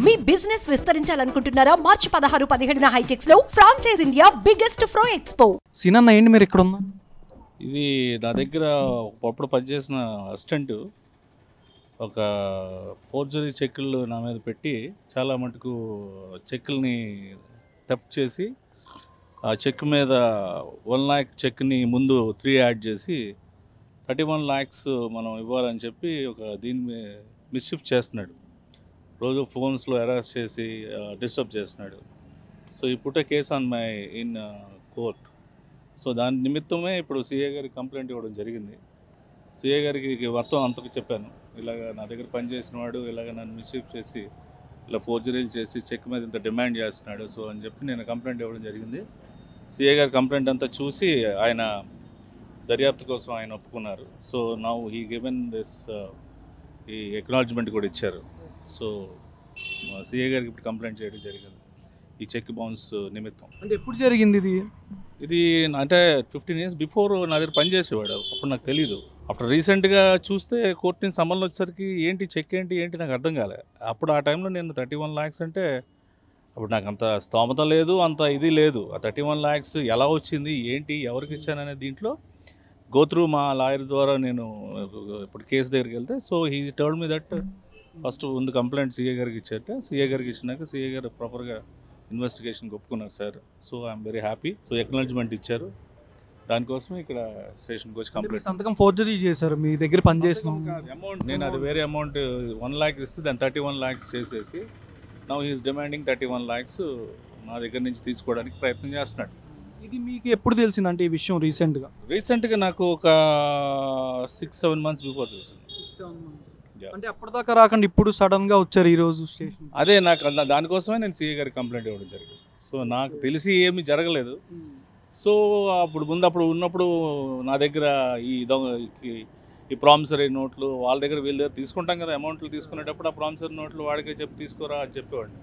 మీ business విస్తరించాలనుకుంటున్నారా? మార్చి 16, 17 హైటెక్స్ లో franchise India biggest ఫ్రో expo. సీనన్న ఏంటి మీరు ఇక్కడ ఉన్నా? ఇది నా దగ్గర ఒకప్పుడు పనిచేసిన అసిస్టెంట్ ఒక ఫోర్జరీ చెక్కులు నా మీద పెట్టి చాలా మటుకు చెక్కుల్ని థెఫ్ట్ చేసి ఆ చెక్ మీద 1 lakh చెక్ని ముందు 3 యాడ్ చేసి 31 lakhs మనం ఇవ్వాలని చెప్పి ఒక దీన్ని మిస్షిఫ్ చేస్తున్నాడు. రోజు ఫోన్స్లో హెరాస్ చేసి డిస్టర్బ్ చేస్తున్నాడు. సో ఈ put case on my in court. So దాని నిమిత్తమే ఇప్పుడు సిఏ గారికి కంప్లైంట్ ఇవ్వడం జరిగింది. సిఏ గారికి మొత్తం అంతకు చెప్పాను, ఇలాగ నా దగ్గర పనిచేసిన వాడు ఇలాగ నన్ను మిస్షిఫ్ చేసి ఇలా ఫోర్జరీలు చేసి చెక్ మీద ఇంత డిమాండ్ చేస్తున్నాడు సో అని చెప్పి నేను కంప్లైంట్ ఇవ్వడం జరిగింది. సిఏ గారి కంప్లైంట్ అంతా చూసి ఆయన దర్యాప్తు కోసం ఆయన ఒప్పుకున్నారు. So now he given this ఈ ఎక్నాలజ్మెంట్ కూడా ఇచ్చారు. సో సిఏ గారికి ఇప్పుడు కంప్లైంట్ చేయడం జరిగింది ఈ చెక్ బౌన్స్ నిమిత్తం. అంటే ఎప్పుడు జరిగింది ఇది? ఇది అంటే 15 years బిఫోర్ నా దగ్గర పనిచేసేవాడు. అప్పుడు నాకు తెలీదు. ఆఫ్టర్ రీసెంట్గా చూస్తే కోర్టు నుంచి సమన్లు వచ్చేసరికి ఏంటి చెక్ ఏంటి నాకు అర్థం కాలే. అప్పుడు ఆ టైంలో నేను 31 lakhs అంటే అప్పుడు నాకు అంత స్తోమత లేదు, అంత ఇది లేదు. ఆ 31 lakhs ఎలా వచ్చింది ఏంటి ఎవరికి ఇచ్చాననే దీంట్లో గోత్రూ మా లాయర్ ద్వారా నేను ఇప్పుడు కేసు దగ్గరికి వెళ్తే so he told me that first ముందు కంప్లైంట్ సిఏ గారికి ఇచ్చారట. సిఏ గారికి ఇచ్చినాక సిఏ గారు ప్రాపర్గా ఇన్వెస్టిగేషన్కి ఒప్పుకున్నారు sir. So I'm very happy. So acknowledgement ఇచ్చారు, దానికోసం ఇక్కడ స్టేషన్కి వచ్చి కంప్లైంట్. సంతకం ఫోర్జరీ చేశారు మీ దగ్గర పనిచేసిన అమౌంట్ నేను అది వేరే అమౌంట్ 1 lakh ఇస్తే దాన్ని 31 lakhs చేసేసి నౌ హీఈస్ డిమాండింగ్ 31 lakhs నా దగ్గర నుంచి తీసుకోవడానికి ప్రయత్నం చేస్తున్నాడు. ఇది మీకు ఎప్పుడు తెలిసిందంటే ఈ విషయం? రీసెంట్గా నాకు ఒక 6-7 months బిఫోర్ తెలిసింది. అంటే అప్పటిదాకా రాకుండా ఇప్పుడు సడన్గా వచ్చారు ఈరోజు స్టేషన్? అదే నాకు దానికోసమే నేను సిఏ గారికి కంప్లైంట్ ఇవ్వడం జరిగింది. సో నాకు తెలిసి ఏమీ జరగలేదు. సో అప్పుడు ఉన్నప్పుడు నా దగ్గర ఈ ప్రామిసరీ నోట్లు వాళ్ళ దగ్గర వీళ్ళ దగ్గర తీసుకుంటాం కదా, అమౌంట్లు తీసుకునేటప్పుడు ఆ ప్రామిసరీ నోట్లు వాడికే చెప్పి తీసుకోరా అని చెప్పేవాడిని.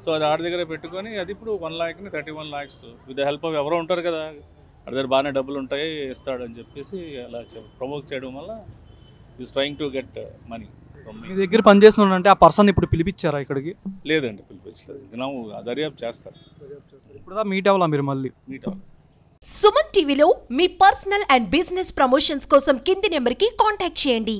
సో అది ఆడి దగ్గర పెట్టుకొని అది ఇప్పుడు 1 lakh 31 lakhs with the help of ఎవరో ఉంటారు కదా ఆడి దగ్గర బాగానే డబ్బులు ఉంటాయి ఇస్తాడని చెప్పేసి అలా ప్రమోట్ చేయడం వల్ల is trying to get money. మీ దగ్గర పనిచేస్తున్నాడు అంటే ఆ పర్సన్ ఇప్పుడు పిలిపించారా ఇక్కడికి? లేదండి, పిలిపించలేదు. ఇంకా దర్యాప్తు చేస్తారు. ఇప్పుడు మీట్ అవ్వాలా మీరు? మళ్ళీ మీట్ అవ్వాలి. సుమన్ టీవీలో మీ పర్సనల్ అండ్ బిజినెస్ ప్రమోషన్స్ కోసం కింది నెంబర్కి కాంటాక్ట్ చేయండి.